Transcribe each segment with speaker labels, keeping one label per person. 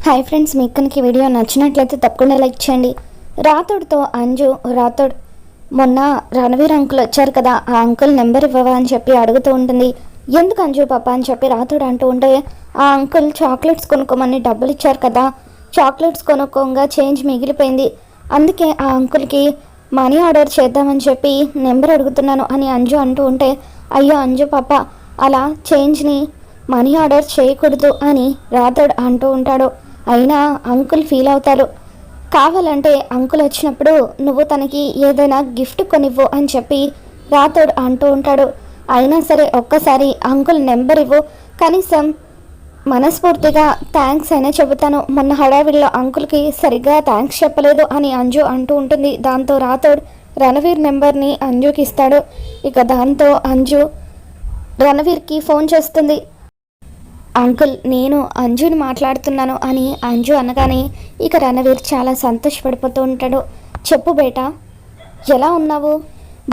Speaker 1: Hi friends, మీకు కనుక ఈ వీడియో నచ్చినట్లయితే తప్పకుండా లైక్ చేయండి. రాథోడ్తో అంజు రాథోడ్ మొన్న రణవీర్ అంకుల్ వచ్చారు కదా, ఆ అంకుల్ నెంబర్ ఇవ్వవా అని చెప్పి అడుగుతూ ఉంటుంది. ఎందుకు అంజు పాప అని చెప్పి రాథోడ్ అంటూ ఉంటే, ఆ అంకుల్ చాక్లెట్స్ కొనుక్కోమని డబ్బులు ఇచ్చారు కదా, చాక్లెట్స్ కొనుక్కోగా చేంజ్ మిగిలిపోయింది, అందుకే ఆ అంకుల్కి మనీ ఆర్డర్ చేద్దామని చెప్పి నెంబర్ అడుగుతున్నాను అని అంజు అంటూ ఉంటే, అయ్యో అంజు పాప అలా చేంజ్ని మనీ ఆర్డర్ చేయకూడదు అని రాథోడ్ అంటూ ఉంటాడు. అయినా అంకుల్ ఫీల్ అవుతారు. కావాలంటే అంకుల్ వచ్చినప్పుడు నువ్వు తనకి ఏదైనా గిఫ్ట్ కొనివ్వు అని చెప్పి రాథోడ్ అంటూ ఉంటాడు. అయినా సరే ఒక్కసారి అంకుల్ నెంబర్ ఇవ్వు, కనీసం మనస్ఫూర్తిగా థ్యాంక్స్ అయినా చెబుతాను, మొన్న హడావిడిలో అంకుల్కి సరిగ్గా థ్యాంక్స్ చెప్పలేదు అని అంజు అంటూ ఉంటుంది. దాంతో రాథోడ్ రణవీర్ నెంబర్ని అంజుకి ఇస్తాడు. ఇక దాంతో అంజు రణవీర్కి ఫోన్ చేస్తుంది. అంకుల్, నేను అంజుని మాట్లాడుతున్నాను అని అంజు అనగానే ఇక రణవీర్ చాలా సంతోషపడిపోతూ ఉంటాడు. చెప్పు బేటా, ఎలా ఉన్నావు,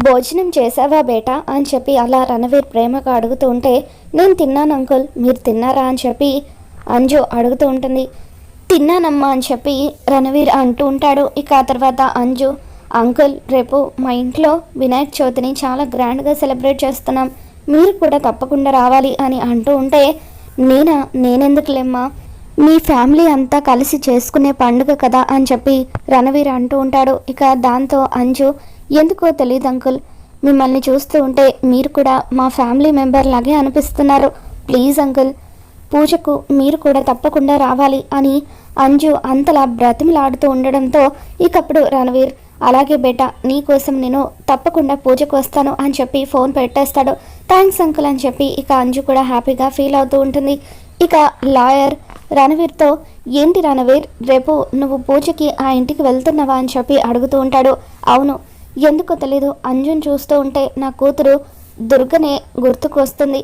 Speaker 1: భోజనం చేసావా బేటా అని చెప్పి అలా రణవీర్ ప్రేమగా అడుగుతూ ఉంటే, నేను తిన్నాను అంకుల్, మీరు తిన్నారా అని చెప్పి అంజు అడుగుతూ ఉంటుంది. తిన్నానమ్మా అని చెప్పి రణవీర్ అంటూ ఉంటాడు. ఇక ఆ తర్వాత అంజు, అంకుల్ రేపు మా ఇంట్లో వినాయక చవితిని చాలా గ్రాండ్గా సెలబ్రేట్ చేస్తున్నాం, మీరు కూడా తప్పకుండా రావాలి అని అంటూ ఉంటే, నేనెందుకులేమ్మా, మీ ఫ్యామిలీ అంతా కలిసి చేసుకునే పండుగ కదా అని చెప్పి రణవీర్ అంటూ ఉంటాడు. ఇక దాంతో అంజు, ఎందుకో తెలియదు అంకుల్, మిమ్మల్ని చూస్తూ ఉంటే మీరు కూడా మా ఫ్యామిలీ మెంబర్ లాగే అనిపిస్తున్నారు, ప్లీజ్ అంకుల్ పూజకు మీరు కూడా తప్పకుండా రావాలి అని అంజు అంతలా బ్రతిమలాడుతూ ఉండడంతో ఇకప్పుడు రణవీర్, అలాగే బేటా, నీకోసం నేను తప్పకుండా పూజకు వస్తాను అని చెప్పి ఫోన్ పెట్టేస్తాడు. థ్యాంక్స్ అంకుల్ అని చెప్పి ఇక అంజు కూడా హ్యాపీగా ఫీల్ అవుతూ ఉంటుంది. ఇక లాయర్ రణవీర్తో, ఏంటి రణవీర్, రేపు నువ్వు పూజకి ఆ ఇంటికి వెళ్తున్నావా అని చెప్పి అడుగుతూ ఉంటాడు. అవును, ఎందుకో తెలీదు, అంజుని చూస్తూ ఉంటే నా కూతురు దుర్గనే గుర్తుకు వస్తుంది,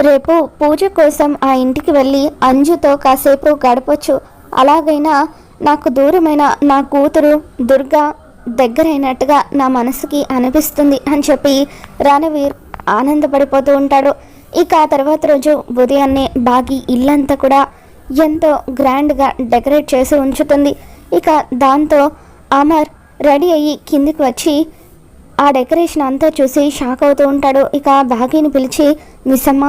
Speaker 1: రేపు పూజ కోసం ఆ ఇంటికి వెళ్ళి అంజుతో కాసేపు గడపొచ్చు, అలాగైనా నాకు దూరమైన నా కూతురు దుర్గా దగ్గరైనట్టుగా నా మనసుకి అనిపిస్తుంది అని చెప్పి రణవీర్ ఆనందపడిపోతూ ఉంటాడు. ఇక ఆ తర్వాత రోజు ఉదయాన్నే బాగి ఇల్లంతా కూడా ఎంతో గ్రాండ్గా డెకరేట్ చేసి ఉంచుతుంది. ఇక దాంతో అమర్ రెడీ అయ్యి కిందికి వచ్చి ఆ డెకరేషన్ అంతా చూసి షాక్ అవుతూ ఉంటాడు. ఇక బాగీని పిలిచి, మిస్సమ్మ,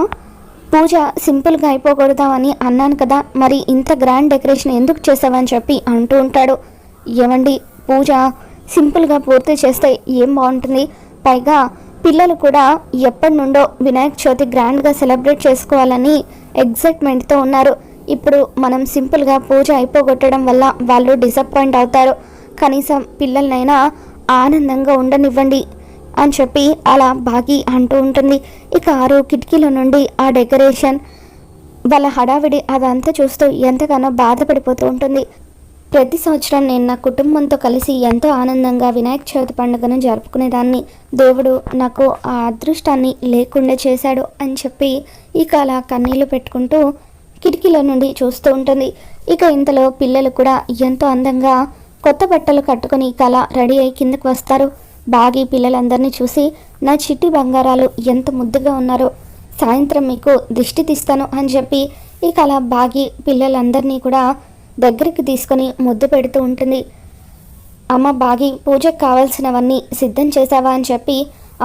Speaker 1: పూజ సింపుల్గా అయిపోకూడదామని అన్నాను కదా, మరి ఇంత గ్రాండ్ డెకరేషన్ ఎందుకు చేసావని చెప్పి అంటూ ఉంటాడు. ఏమండి, పూజ సింపుల్గా పూర్తి చేస్తే ఏం బాగుంటుంది, పైగా పిల్లలు కూడా ఎప్పటి నుండో వినాయక చవితి గ్రాండ్గా సెలబ్రేట్ చేసుకోవాలని ఎగ్జైట్మెంట్తో ఉన్నారు, ఇప్పుడు మనం సింపుల్గా పూజ అయిపోగొట్టడం వల్ల వాళ్ళు డిసప్పాయింట్ అవుతారు, కనీసం పిల్లలనైనా ఆనందంగా ఉండనివ్వండి అని చెప్పి అలా బాగి అంటూ ఉంటుంది. ఇక ఆరు కిటికీల నుండి ఆ డెకరేషన్ వాళ్ళ హడావిడి అదంతా చూస్తూ ఎంతగానో బాధపడిపోతూ ఉంటుంది. ప్రతి సంవత్సరం నేను నా కుటుంబంతో కలిసి ఎంతో ఆనందంగా వినాయక చవితి పండుగను జరుపుకునేదాన్ని, దేవుడు నాకు ఆ అదృష్టాన్ని లేకుండా చేశాడు అని చెప్పి ఇక అలా కన్నీళ్లు పెట్టుకుంటూ కిటికీల నుండి చూస్తూ ఉంటుంది. ఇక ఇంతలో పిల్లలు కూడా ఎంతో అందంగా కొత్త బట్టలు కట్టుకుని ఇక అలా రెడీ అయ్యి కిందకు వస్తారు. బాగి పిల్లలందరినీ చూసి, నా చిట్టి బంగారాలు ఎంత ముద్దుగా ఉన్నారో, సాయంత్రం మీకు దిష్టి తీస్తాను అని చెప్పి ఇక అలా బాగి పిల్లలందరినీ కూడా దగ్గరికి తీసుకొని ముద్దు పెడుతూ ఉంటుంది. అమ్మ బాగి, పూజకు కావాల్సినవన్నీ సిద్ధం చేశావా అని చెప్పి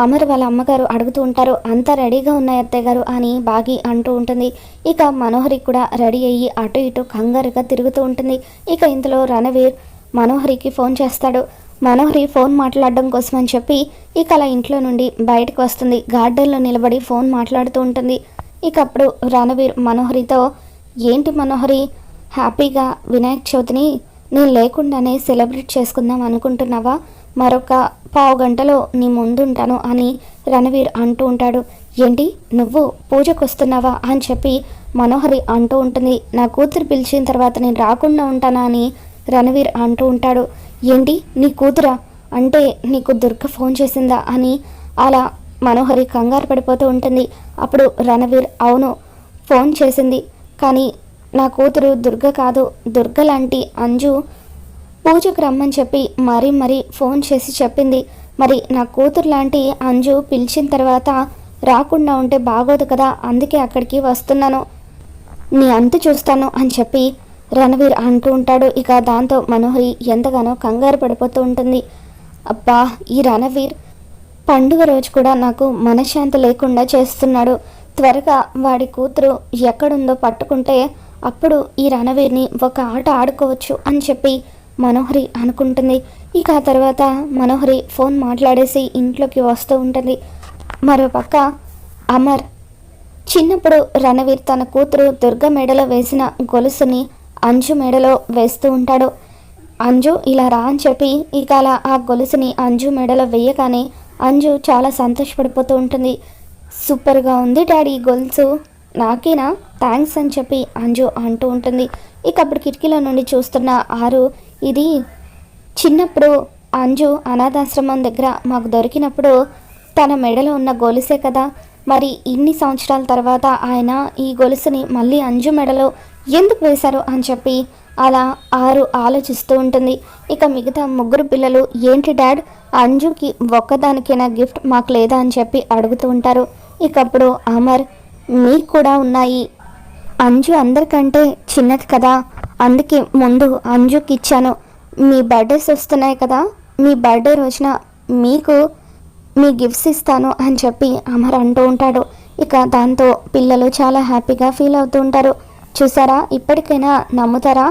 Speaker 1: అమర్ వాళ్ళ అమ్మగారు అడుగుతూ ఉంటారు. అంతా రెడీగా ఉన్నాయి అత్తయ్య గారు అని బాగి అంటూ ఉంటుంది. ఇక మనోహరి కూడా రెడీ అయ్యి అటు ఇటు కంగారుగా తిరుగుతూ ఉంటుంది. ఇక ఇంతలో రణవీర్ మనోహరికి ఫోన్ చేస్తాడు. మనోహరి ఫోన్ మాట్లాడడం కోసం అని చెప్పి ఇక అలా ఇంట్లో నుండి బయటకు వస్తుంది. గార్డెన్లో నిలబడి ఫోన్ మాట్లాడుతూ ఉంటుంది. ఇక అప్పుడు రణవీర్ మనోహరితో, ఏంటి మనోహరి, హ్యాపీగా వినాయక చవితిని నేను లేకుండానే సెలబ్రేట్ చేసుకుందాం అనుకుంటున్నావా, మరొక పావు గంటలో నీ ముందుంటాను అని రణవీర్ అంటూ ఉంటాడు. ఏంటి, నువ్వు పూజకు వస్తున్నావా అని చెప్పి మనోహరి అంటూ ఉంటుంది. నా కూతురు పిలిచిన తర్వాత నేను రాకుండా ఉంటానా అని రణవీర్ అంటూ ఉంటాడు. ఏంటి, నీ కూతురా, అంటే నీకు దుర్గ ఫోన్ చేసిందా అని అలా మనోహరి కంగారు పడిపోతూ ఉంటుంది. అప్పుడు రణవీర్, అవును ఫోన్ చేసింది, కానీ నా కూతురు దుర్గ కాదు, దుర్గ లాంటి అంజు పూజకు రమ్మని చెప్పి మరీ ఫోన్ చేసి చెప్పింది, మరి నా కూతురు లాంటి అంజు పిలిచిన తర్వాత రాకుండా ఉంటే బాగోదు కదా, అందుకే అక్కడికి వస్తున్నాను, నీ అంతు చూస్తాను అని చెప్పి రణవీర్ అంటూ ఉంటాడు. ఇక దాంతో మనోహరి ఎంతగానో కంగారు పడిపోతూ ఉంటుంది. అబ్బా, ఈ రణవీర్ పండుగ రోజు కూడా నాకు మనశ్శాంతి లేకుండా చేస్తున్నాడు. త్వరగా వాడి కూతురు ఎక్కడుందో పట్టుకుంటే అప్పుడు ఈ రణవీర్ని ఒక ఆట ఆడుకోవచ్చు అని చెప్పి మనోహరి అనుకుంటుంది. ఇక ఆ తర్వాత మనోహరి ఫోన్ మాట్లాడేసి ఇంట్లోకి వస్తూ ఉంటుంది. మరోపక్క అమర్ చిన్నప్పుడు రణవీర్ తన కూతురు దుర్గ మెడలో వేసిన గొలుసుని అంజు మెడలో వేస్తూ ఉంటాడు. అంజు ఇలా రా అని చెప్పి ఇక అలా ఆ గొలుసుని అంజు మెడలో వేయగానే అంజు చాలా సంతోషపడిపోతూ ఉంటుంది. సూపర్గా ఉంది డాడీ గొలుసు, నాకేనా, థ్యాంక్స్ అని చెప్పి అంజు అంటూ ఉంటుంది. ఇక అప్పుడు కిటికీలో నుండి చూస్తున్న ఆరు, ఇది చిన్నప్పుడు అంజు అనాథాశ్రమం దగ్గర మాకు దొరికినప్పుడు తన మెడలో ఉన్న గొలుసే కదా, మరి ఇన్ని సంవత్సరాల తర్వాత ఆయన ఈ గొలుసుని మళ్ళీ అంజు మెడలో ఎందుకు వేశారు అని చెప్పి అలా ఆరు ఆలోచిస్తూ ఉంటుంది. ఇక మిగతా ముగ్గురు పిల్లలు ఏంటి డాడ్, అంజుకి ఒక్కదానికైనా గిఫ్ట్ మాకు లేదా అని చెప్పి అడుగుతూ ఉంటారు. ఇక అప్పుడు అమర్, మీకు కూడా ఉన్నాయి, అంజు అందరికంటే చిన్నది కదా, అందుకే ముందు అంజుకి ఇచ్చాను. మీ బర్త్డేస్ వస్తున్నాయి కదా, మీ బర్త్డే రోజున మీకు మీ గిఫ్ట్స్ ఇస్తాను అని చెప్పి అమర్ అంటూ ఉంటాడు. ఇక దాంతో పిల్లలు చాలా హ్యాపీగా ఫీల్ అవుతూ ఉంటారు. చూసారా, ఇప్పటికైనా నమ్ముతారా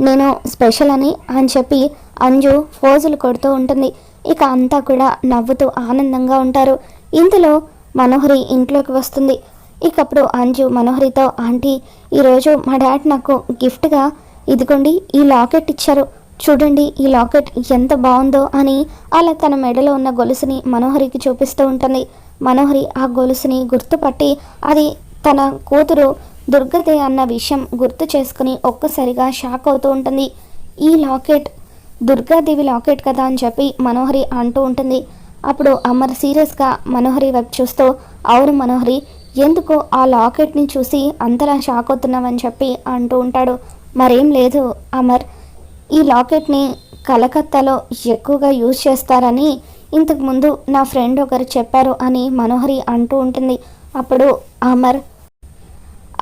Speaker 1: నేను స్పెషల్ అని చెప్పి అంజు ఫోజులు కొడుతూ ఉంటుంది. ఇక అంతా కూడా నవ్వుతూ ఆనందంగా ఉంటారు. ఇంతలో మనోహరి ఇంట్లోకి వస్తుంది. ఇక అప్పుడు అంజు మనోహరితో, ఆంటీ ఈరోజు మా డాడ్ నాకు గిఫ్ట్గా ఇదిగోండి ఈ లాకెట్ ఇచ్చారు, చూడండి ఈ లాకెట్ ఎంత బాగుందో అని అలా తన మెడలో ఉన్న గొలుసుని మనోహరికి చూపిస్తూ ఉంటుంది. మనోహరి ఆ గొలుసుని గుర్తుపట్టి అది తన కూతురు దుర్గదే అన్న విషయం గుర్తు చేసుకుని ఒక్కసారిగా షాక్ అవుతూ ఉంటుంది. ఈ లాకెట్ దుర్గాదేవి లాకెట్ కదా అని చెప్పి మనోహరి అంటూ ఉంటుంది. అప్పుడు అమర్ సీరియస్గా మనోహరి వైపు చూస్తూ, అవును మనోహరి, ఎందుకు ఆ లాకెట్ని చూసి అంతలా షాక్ అవుతున్నామని చెప్పి అంటూ ఉంటాడు. మరేం లేదు అమర్, ఈ లాకెట్ని కలకత్తాలో ఎక్కువగా యూజ్ చేస్తారని ఇంతకుముందు నా ఫ్రెండ్ ఒకరు చెప్పారు అని మనోహరి అంటూ ఉంటుంది. అప్పుడు అమర్,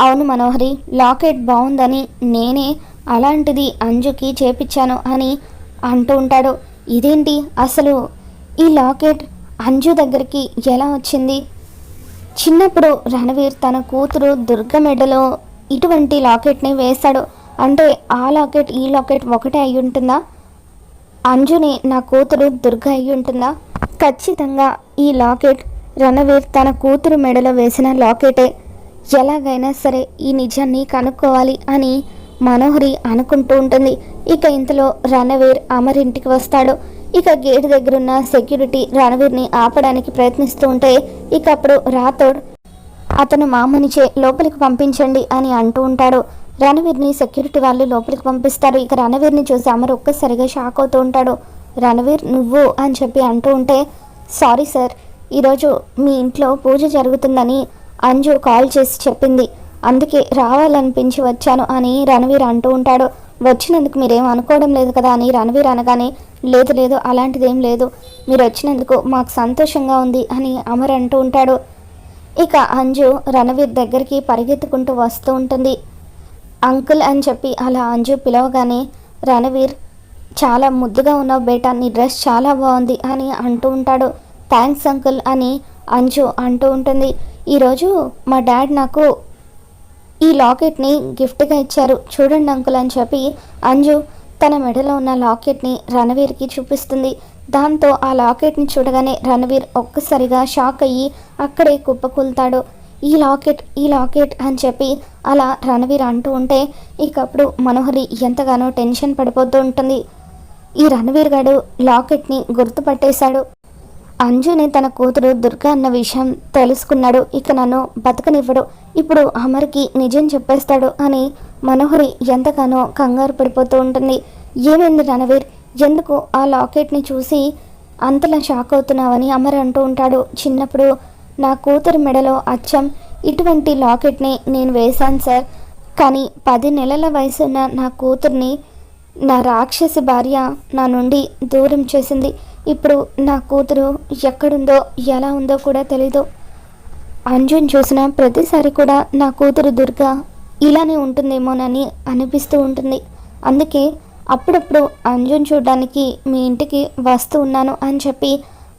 Speaker 1: అవును మనోహరి, లాకెట్ బాగుందని నేనే అలాంటిది అంజుకి చేపించాను అని అంటూ ఉంటాడు. ఇదేంటి, అసలు ఈ లాకెట్ అంజు దగ్గరికి ఎలా వచ్చింది? చిన్నప్పుడు రణవీర్ తన కూతురు దుర్గ మెడలో ఇటువంటి లాకెట్ని వేశాడు అంటే ఆ లాకెట్ ఈ లాకెట్ ఒకటే అయి ఉంటుందా? అంజుని నా కూతురు దుర్గ అయి ఉంటుందా? ఖచ్చితంగా ఈ లాకెట్ రణవీర్ తన కూతురు మెడలో వేసిన లాకెటే. ఎలాగైనా సరే ఈ నిజాన్ని కనుక్కోవాలి అని మనోహరి అనుకుంటూ ఉంటుంది. ఇక ఇంతలో రణవీర్ అమర్ ఇంటికి వస్తాడు. ఇక గేట్ దగ్గరున్న సెక్యూరిటీ రణవీర్ని ఆపడానికి ప్రయత్నిస్తూ ఉంటే ఇక అప్పుడు రాథోడ్, అతను మామనిచే లోపలికి పంపించండి అని అంటూ ఉంటాడు. రణవీర్ని సెక్యూరిటీ వాళ్ళు లోపలికి పంపిస్తారు. ఇక రణవీర్ని చూసి అమర్ ఒక్కసారిగా షాక్ అవుతూ ఉంటాడు. రణవీర్ నువ్వు అని చెప్పి అంటూ ఉంటే, సారీ సార్, ఈరోజు మీ ఇంట్లో పూజ జరుగుతుందని అంజు కాల్ చేసి చెప్పింది, అందుకే రావాలనిపించి వచ్చాను అని రణవీర్ అంటూ ఉంటాడు. వచ్చినందుకు మీరేం అనుకోవడం లేదు కదా అని రణవీర్ అనగానే, లేదు లేదు అలాంటిదేం లేదు, మీరు వచ్చినందుకు మాకు సంతోషంగా ఉంది అని అమర్ అంటూ ఉంటాడు. ఇక అంజు రణవీర్ దగ్గరికి పరిగెత్తుకుంటూ వస్తూ ఉంటుంది. అంకుల్ అని చెప్పి అలా అంజు పిలవగానే రణవీర్, చాలా ముద్దుగా ఉన్నావు బేటా, నీ డ్రెస్ చాలా బాగుంది అని అంటూ ఉంటాడు. థ్యాంక్స్ అంకుల్ అని అంజు అంటూ ఉంటుంది. ఈరోజు మా డాడ్ నాకు ఈ లాకెట్ని గిఫ్ట్గా ఇచ్చారు, చూడండి అంకుల్ అని చెప్పి అంజు తన మెడలో ఉన్న లాకెట్ని రణవీర్కి చూపిస్తుంది. దాంతో ఆ లాకెట్ని చూడగానే రణవీర్ ఒక్కసారిగా షాక్ అయ్యి అక్కడే కుప్పకూలుతాడు. ఈ లాకెట్ అని చెప్పి అలా రణవీర్ అంటూ ఉంటే ఇక అప్పుడు మనోహరి ఎంతగానో టెన్షన్ పడిపోతూ ఉంటుంది. ఈ రణవీర్ గాడు లాకెట్ని గుర్తుపట్టేశాడు, అంజుని తన కూతురు దుర్గా అన్న విషయం తెలుసుకున్నాడు, ఇక నన్ను బతకనివ్వడు, ఇప్పుడు అమర్కి నిజం చెప్పేస్తాడు అని మనోహరి ఎంతగానో కంగారు పడిపోతూ ఉంటుంది. ఏమైంది రణవీర్, ఎందుకు ఆ లాకెట్ని చూసి అంతలా షాక్ అవుతున్నావని అమర్ అంటూ ఉంటాడు. చిన్నప్పుడు నా కూతురు మెడలో అచ్చం ఇటువంటి లాకెట్ని నేను వేశాను సార్, కానీ 10 నెలల వయసున్న నా కూతుర్ని నా రాక్షసి భార్య నా నుండి దూరం చేసింది. ఇప్పుడు నా కూతురు ఎక్కడుందో ఎలా ఉందో కూడా తెలీదు. అంజుని చూసిన ప్రతిసారి కూడా నా కూతురు దుర్గా ఇలానే ఉంటుందేమోనని అనిపిస్తూ ఉంటుంది. అందుకే అప్పుడప్పుడు అంజుని చూడడానికి మీ ఇంటికి వస్తూ ఉన్నాను అని చెప్పి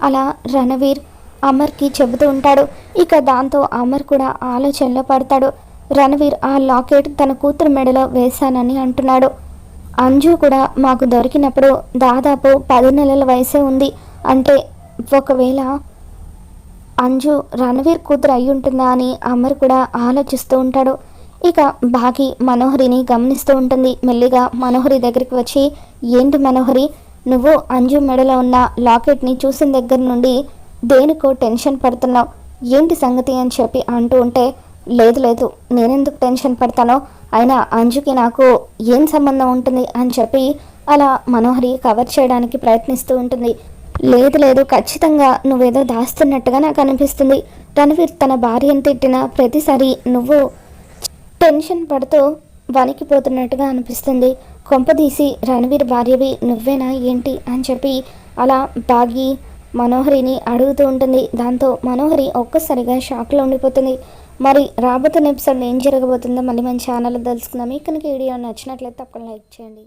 Speaker 1: అలా రణవీర్ అమర్కి చెబుతూ ఉంటాడు. ఇక దాంతో అమర్ కూడా ఆలోచనలో పడతాడు. రణవీర్ ఆ లాకెట్ తన కూతురు మెడలో వేశానని అంటున్నాడు. అంజు కూడా మాకు దొరికినప్పుడు దాదాపు 10 నెలల వయసే ఉంది. అంటే ఒకవేళ అంజు రణవీర్ కూతురు అయి ఉంటుందా అని అమర్ కూడా ఆలోచిస్తూ ఉంటాడు. ఇక బాగి మనోహరిని గమనిస్తూ ఉంటుంది. మెల్లిగా మనోహరి దగ్గరికి వచ్చి, ఏంటి మనోహరి, నువ్వు అంజు మెడలో ఉన్న లాకెట్ని చూసిన దగ్గర నుండి దేనికో టెన్షన్ పడుతున్నావు, ఏంటి సంగతి అని చెప్పి అంటూ ఉంటే, లేదు నేనెందుకు టెన్షన్ పడతానో, అయినా అంజుకి నాకు ఏం సంబంధం ఉంటుంది అని చెప్పి అలా మనోహరి కవర్ చేయడానికి ప్రయత్నిస్తూ ఉంటుంది. లేదు ఖచ్చితంగా నువ్వేదో దాస్తున్నట్టుగా నాకు అనిపిస్తుంది. రణవీర్ తన భార్యను తిట్టిన ప్రతిసారి నువ్వు టెన్షన్ పడుతూ వణికిపోతున్నట్టుగా అనిపిస్తుంది. కొంపదీసి రణవీర్ భార్యవి నువ్వేనా ఏంటి అని చెప్పి అలా బాగి మనోహరిని అడుగుతూ ఉంటుంది. దాంతో మనోహరి ఒక్కసారిగా షాక్లో ఉండిపోతుంది. మరి రాబోతున్న ఎపిసోడ్లో ఏం జరగబోతుందో మళ్ళీ మన ఛానల్లో తెలుసుకుందాం. మీకు కనుక వీడియో నచ్చినట్లయితే తప్పకుండా లైక్ చేయండి.